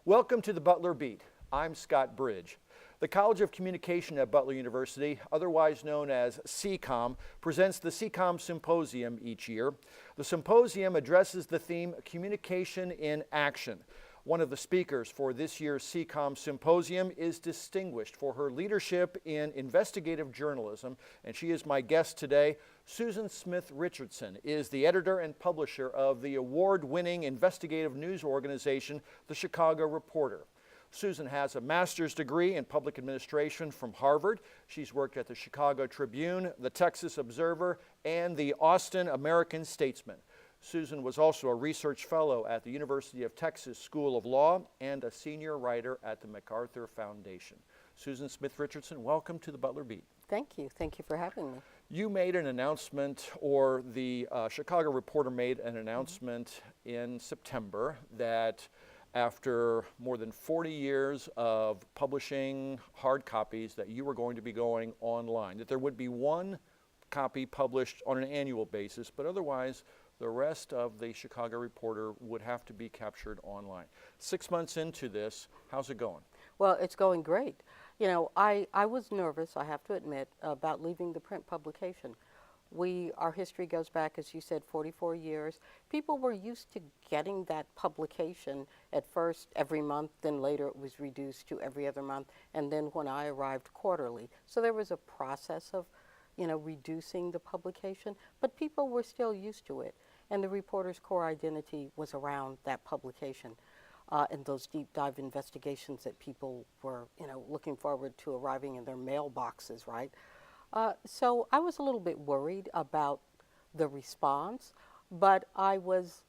Welcome to the Butler Beat. I'm Scott Bridge. The College of Communication at Butler University, otherwise known as CCOM, presents the CCOM Symposium each year. The symposium addresses the theme Communication in Action. One of the speakers for this year's CCOM Symposium is distinguished for her leadership in investigative journalism, and she is my guest today. Susan Smith Richardson is the editor and publisher of the award-winning investigative news organization, The Chicago Reporter. Susan has a master's degree in public administration from Harvard. She's worked at the Chicago Tribune, the Texas Observer, and the Austin American-Statesman. Susan was also a research fellow at the University of Texas School of Law and a senior writer at the MacArthur Foundation. Susan Smith Richardson, welcome to the Butler Beat. Thank you. Thank you for having me. You made an announcement, or the Chicago Reporter made an announcement in September that after more than 40 years of publishing hard copies that you were going to be going online, that there would be one copy published on an annual basis, but otherwise the rest of the Chicago Reporter would have to be captured online. 6 months into this, how's it going? Well, it's going great. You know, I was nervous, I have to admit, about leaving the print publication. Our history goes back, as you said, 44 years. People were used to getting that publication at first every month, then later it was reduced to every other month, and then when I arrived, quarterly. So there was a process of, reducing the publication, but people were still used to it. And the Reporter's core identity was around that publication and those deep dive investigations that people were, looking forward to arriving in their mailboxes, right? So I was a little bit worried about the response, but I was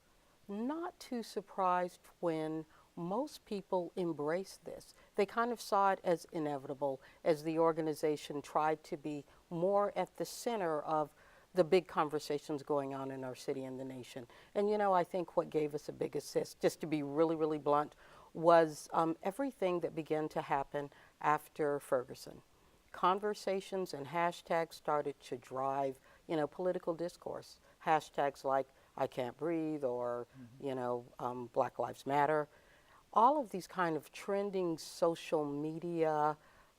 not too surprised when most people embraced this. They kind of saw it as inevitable as the organization tried to be more at the center of the big conversations going on in our city and the nation. And I think what gave us a big assist, just to be really, really blunt, was everything that began to happen after Ferguson. Conversations and hashtags started to drive, political discourse. Hashtags like I can't breathe or, Black Lives Matter. All of these kind of trending social media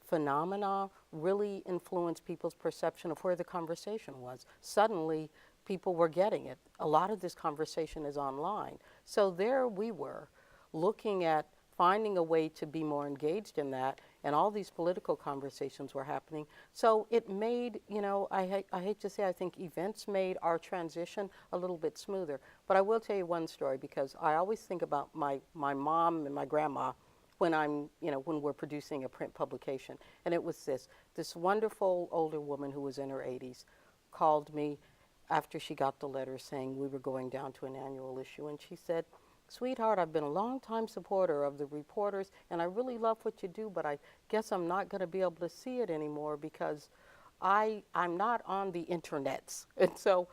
phenomena really influenced people's perception of where the conversation was. Suddenly, people were getting it. A lot of this conversation is online. So there we were, looking at finding a way to be more engaged in that, and all these political conversations were happening. So it made, I hate to say, I think events made our transition a little bit smoother. But I will tell you one story, because I always think about my mom and my grandma when when we're producing a print publication. And it was this wonderful older woman who was in her 80s called me after she got the letter saying we were going down to an annual issue, and she said, "Sweetheart, I've been a long-time supporter of the Reporters, and I really love what you do, but I guess I'm not going to be able to see it anymore because I'm not on the internets." And so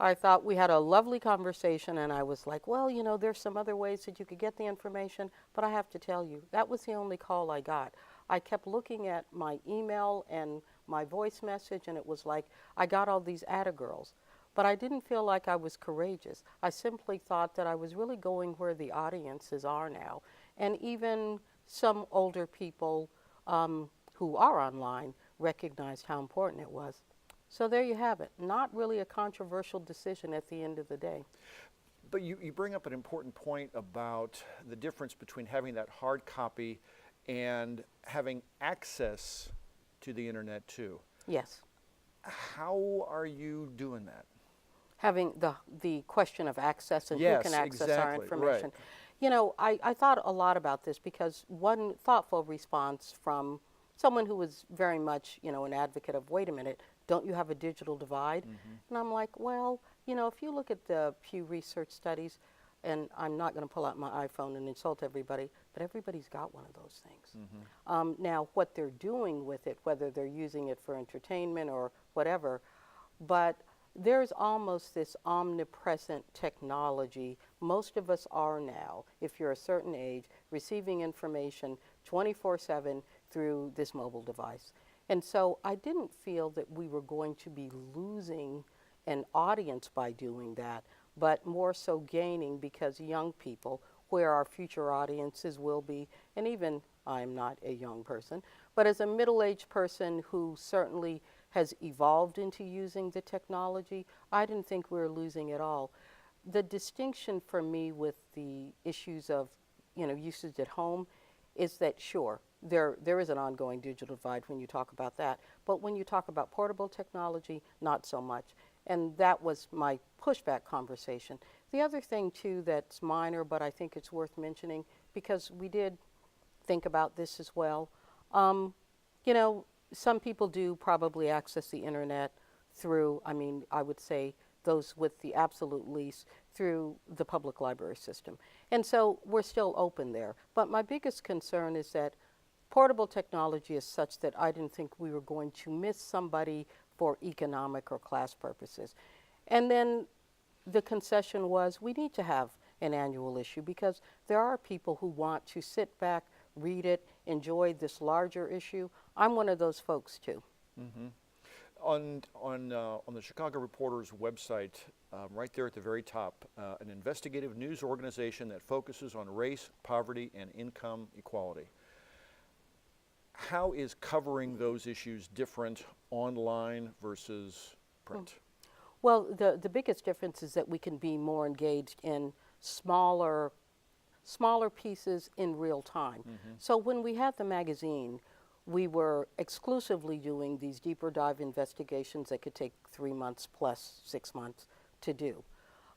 I thought we had a lovely conversation, and I was like, well, there's some other ways that you could get the information, but I have to tell you, that was the only call I got. I kept looking at my email and my voice message, and it was like I got all these girls. But I didn't feel like I was courageous. I simply thought that I was really going where the audiences are now. And even some older people who are online recognized how important it was. So there you have it. Not really a controversial decision at the end of the day. But you bring up an important point about the difference between having that hard copy and having access to the internet too. Yes. How are you doing that? Having the question of access and who can access our information. Right. I thought a lot about this, because one thoughtful response from someone who was very much, an advocate of, wait a minute, don't you have a digital divide? Mm-hmm. And I'm like, well, if you look at the Pew Research studies, and I'm not going to pull out my iPhone and insult everybody, but everybody's got one of those things. Mm-hmm. Now, what they're doing with it, whether they're using it for entertainment or whatever, but there's almost this omnipresent technology. Most of us are now, if you're a certain age, receiving information 24/7 through this mobile device. And so I didn't feel that we were going to be losing an audience by doing that, but more so gaining, because young people where our future audiences will be. And even I'm not a young person, but as a middle-aged person who certainly has evolved into using the technology, I didn't think we were losing at all. The distinction for me with the issues of, usage at home is that sure, there is an ongoing digital divide when you talk about that, but when you talk about portable technology, not so much. And that was my pushback conversation. The other thing too that's minor, but I think it's worth mentioning because we did think about this as well. Um, some people do probably access the internet through, I would say those with the absolute least through the public library system. And so we're still open there. But my biggest concern is that portable technology is such that I didn't think we were going to miss somebody for economic or class purposes. And then the concession was we need to have an annual issue because there are people who want to sit back, read it, enjoy this larger issue. I'm one of those folks too. Mm-hmm. On the Chicago Reporter's website, right there at the very top, an investigative news organization that focuses on race, poverty, and income equality. How is covering those issues different online versus print? Well, the biggest difference is that we can be more engaged in smaller pieces in real time. Mm-hmm. So when we had the magazine, we were exclusively doing these deeper dive investigations that could take 3 months plus 6 months to do.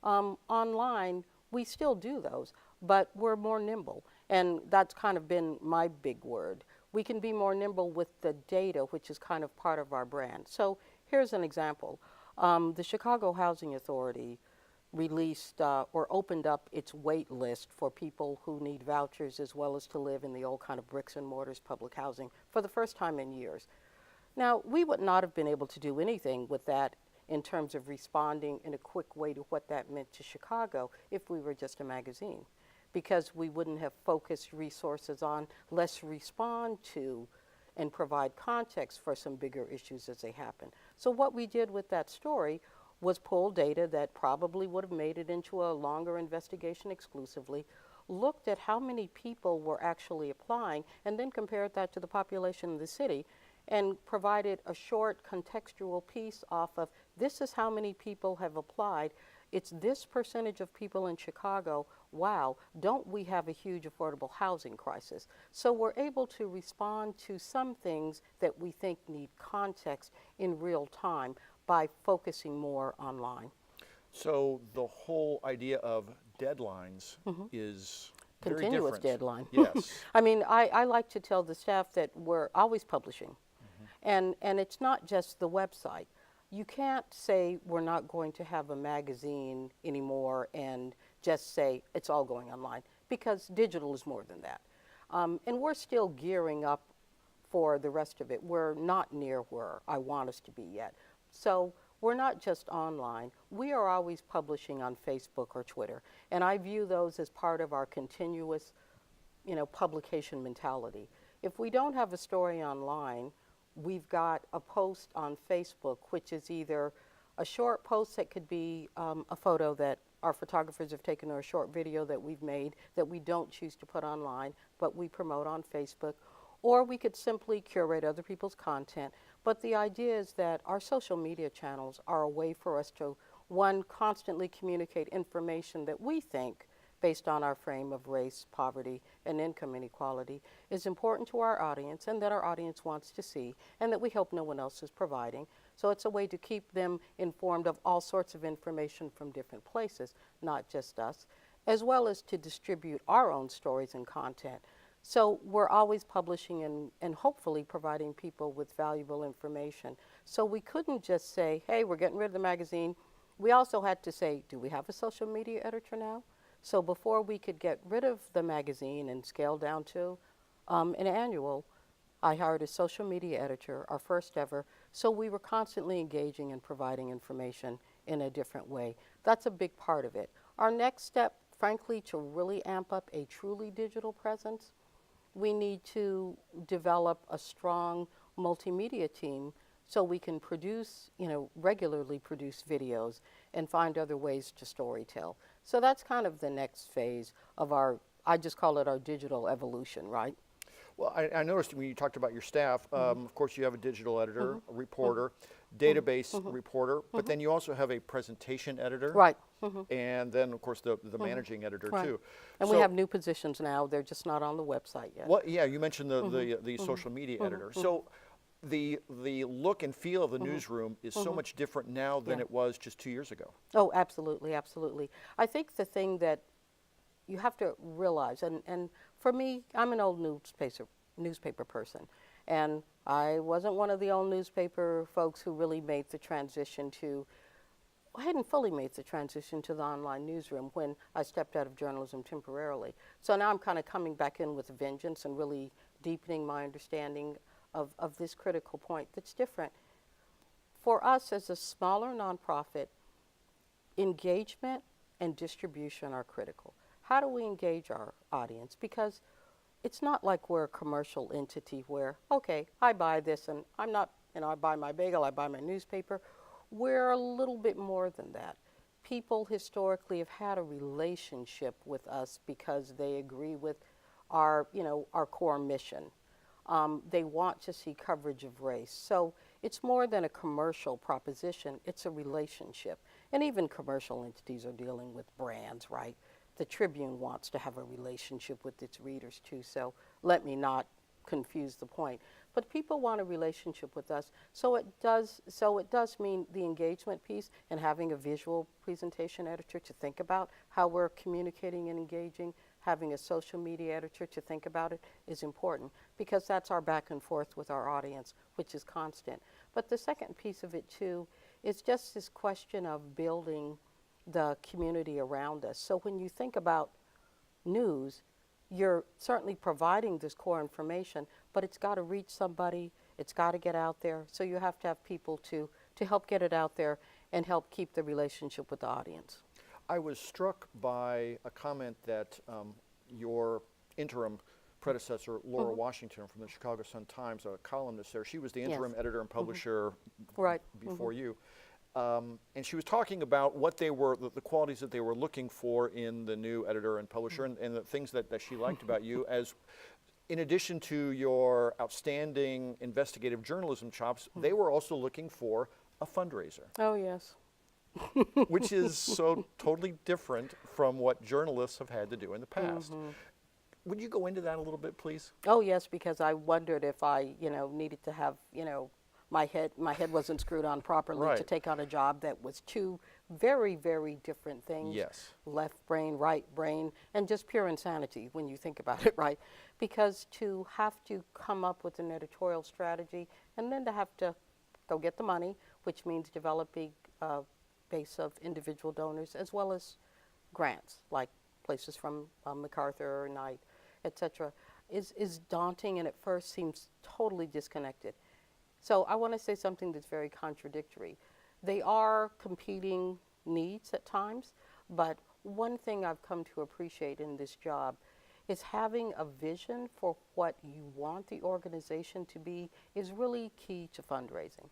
Online, we still do those, but we're more nimble. And that's kind of been my big word. We can be more nimble with the data, which is kind of part of our brand. So here's an example. The Chicago Housing Authority released or opened up its wait list for people who need vouchers as well as to live in the old kind of bricks and mortars public housing for the first time in years. Now, we would not have been able to do anything with that in terms of responding in a quick way to what that meant to Chicago if we were just a magazine, because we wouldn't have focused resources on let's respond to and provide context for some bigger issues as they happen. So what we did with that story was pull data that probably would have made it into a longer investigation exclusively, looked at how many people were actually applying, and then compared that to the population of the city, and provided a short contextual piece off of this is how many people have applied. It's this percentage of people in Chicago. Wow, don't we have a huge affordable housing crisis? So we're able to respond to some things that we think need context in real time by focusing more online. So the whole idea of deadlines is very Continuous different. deadline. Yes. I like to tell the staff that we're always publishing. And it's not just the website. You can't say we're not going to have a magazine anymore and just say it's all going online, because digital is more than that. And we're still gearing up for the rest of it. We're not near where I want us to be yet. So we're not just online. We are always publishing on Facebook or Twitter. And I view those as part of our continuous, publication mentality. If we don't have a story online, we've got a post on Facebook, which is either a short post that could be a photo that our photographers have taken, or a short video that we've made that we don't choose to put online, but we promote on Facebook, or we could simply curate other people's content. But the idea is that our social media channels are a way for us to, one, constantly communicate information that we think, based on our frame of race, poverty, and income inequality, is important to our audience and that our audience wants to see and that we hope no one else is providing. So it's a way to keep them informed of all sorts of information from different places, not just us, as well as to distribute our own stories and content. So we're always publishing and hopefully providing people with valuable information. So we couldn't just say, hey, we're getting rid of the magazine. We also had to say, do we have a social media editor now? So before we could get rid of the magazine and scale down to an annual, I hired a social media editor, our first ever, so we were constantly engaging and providing information in a different way. That's a big part of it. Our next step, frankly, to really amp up a truly digital presence, we need to develop a strong multimedia team so we can produce, regularly produce videos and find other ways to storytell. So that's kind of the next phase of I just call it our digital evolution, right? Well, I noticed when you talked about your staff, of course, you have a digital editor, a reporter, database reporter, but then you also have a presentation editor. Right. And then, of course, the managing editor, Right. too. And we have new positions now. They're just not on the website yet. Well, yeah, you mentioned the social media editor. So the look and feel of the newsroom is so much different now than it was just 2 years ago. Oh, absolutely, absolutely. I think the thing that you have to realize, and for me, I'm an old newspaper person, and I wasn't one of the old newspaper folks who really made the transition I hadn't fully made the transition to the online newsroom when I stepped out of journalism temporarily. So now I'm kind of coming back in with a vengeance and really deepening my understanding of this critical point that's different. For us as a smaller nonprofit, engagement and distribution are critical. How do we engage our audience? Because it's not like we're a commercial entity where, okay, I buy this and I'm not, I buy my bagel, I buy my newspaper. We're a little bit more than that. People historically have had a relationship with us because they agree with our core mission. They want to see coverage of race. So it's more than a commercial proposition, it's a relationship. And even commercial entities are dealing with brands, right? The Tribune wants to have a relationship with its readers too, so let me not confuse the point. But people want a relationship with us, so it does mean the engagement piece and having a visual presentation editor to think about how we're communicating and engaging, having a social media editor to think about it is important because that's our back and forth with our audience, which is constant. But the second piece of it too is just this question of building the community around us. So when you think about news, you're certainly providing this core information, but it's got to reach somebody, it's got to get out there. So you have to have people to help get it out there and help keep the relationship with the audience. I was struck by a comment that your interim predecessor, Laura Washington from the Chicago Sun-Times, a columnist there, she was the interim editor and publisher before you. And she was talking about what they were, the qualities that they were looking for in the new editor and publisher, and the things that she liked about you, as in addition to your outstanding investigative journalism chops, they were also looking for a fundraiser. Oh, yes. Which is so totally different from what journalists have had to do in the past. Would you go into that a little bit, please? Oh, yes, because I wondered if I, needed to have, my head wasn't screwed on properly to take on a job that was two very, very different things. Yes. Left brain, right brain, and just pure insanity when you think about it, right? Because to have to come up with an editorial strategy and then to have to go get the money, which means developing a base of individual donors as well as grants, like places from MacArthur, Knight, etc., is daunting and at first seems totally disconnected. So I want to say something that's very contradictory. They are competing needs at times, but one thing I've come to appreciate in this job is having a vision for what you want the organization to be is really key to fundraising.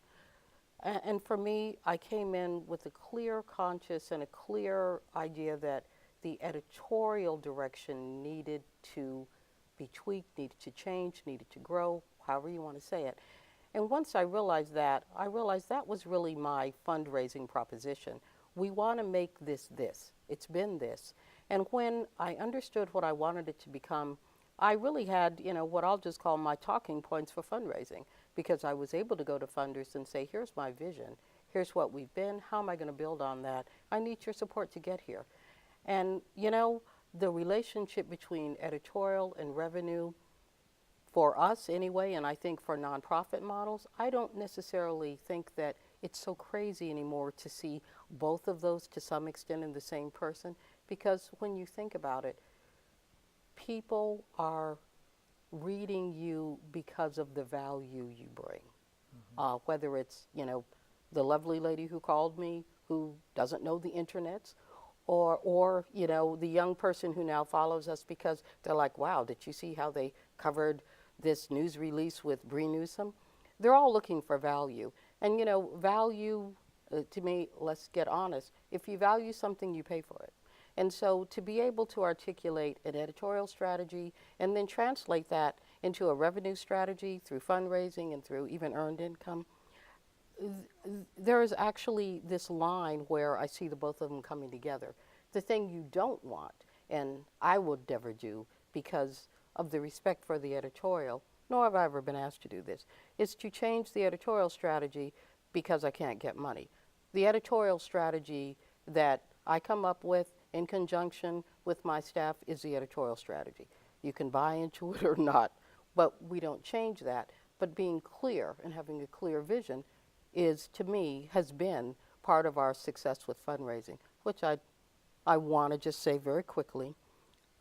And for me, I came in with a clear conscience and a clear idea that the editorial direction needed to be tweaked, needed to change, needed to grow, however you want to say it. And once I realized that was really my fundraising proposition. We want to make this. It's been this. And when I understood what I wanted it to become, I really had, what I'll just call my talking points for fundraising, because I was able to go to funders and say, here's my vision, here's what we've been, how am I going to build on that? I need your support to get here. And, the relationship between editorial and revenue, for us anyway, and I think for nonprofit models, I don't necessarily think that it's so crazy anymore to see both of those to some extent in the same person, because when you think about it, people are reading you because of the value you bring. Whether it's, the lovely lady who called me who doesn't know the internets, or the young person who now follows us because they're like, wow, did you see how they covered this news release with Bree Newsome? They're all looking for value. And you know, value, to me, let's get honest, if you value something, you pay for it. And so to be able to articulate an editorial strategy and then translate that into a revenue strategy through fundraising and through even earned income, there is actually this line where I see the both of them coming together. The thing you don't want, and I would never do because of the respect for the editorial, nor have I ever been asked to do this, is to change the editorial strategy because I can't get money. The editorial strategy that I come up with in conjunction with my staff is the editorial strategy. You can buy into it or not, but we don't change that. But being clear and having a clear vision is, to me, has been part of our success with fundraising, which I want to just say very quickly.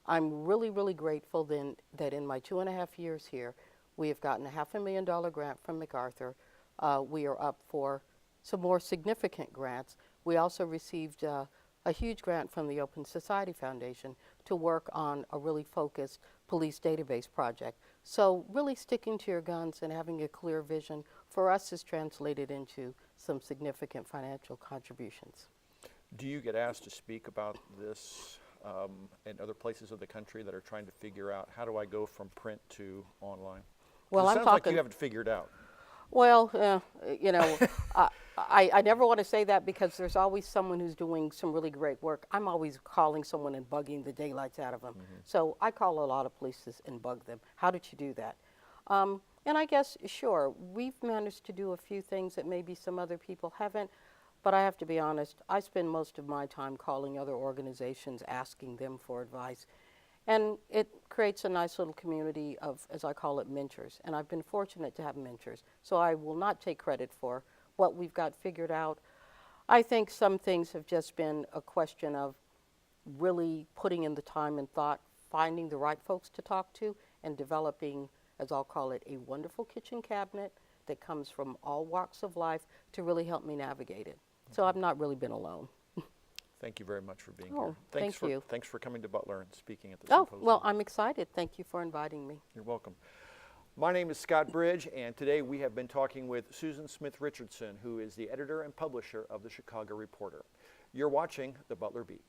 I'm really, really grateful then that in my 2.5 years here, we have gotten a $500,000 grant from MacArthur. We are up for some more significant grants. We also received a huge grant from the Open Society Foundation to work on a really focused police database project. So really sticking to your guns and having a clear vision for us is translated into some significant financial contributions. Do you get asked to speak about this in other places of the country that are trying to figure out how do I go from print to online? Well, it I'm sounds like talking. you haven't figured out. Well, you know, I never want to say that because there's always someone who's doing some really great work. I'm always calling someone and bugging the daylights out of them. So I call a lot of places and bug them. How did you do that? And I guess, sure, we've managed to do a few things that maybe some other people haven't. But I have to be honest, I spend most of my time calling other organizations, asking them for advice. And it creates a nice little community of, as I call it, mentors. And I've been fortunate to have mentors. So I will not take credit for what we've got figured out. I think some things have just been a question of really putting in the time and thought, finding the right folks to talk to, and developing, as I'll call it, a wonderful kitchen cabinet that comes from all walks of life to really help me navigate it. So I've not really been alone. Thank you very much for being Oh, here. thank you. Thanks for coming to Butler and speaking at the Oh, symposium. well, I'm excited. Thank you for inviting me. You're welcome. My name is Scott Bridge, and today we have been talking with Susan Smith Richardson, who is the editor and publisher of the Chicago Reporter. You're watching the Butler Beat.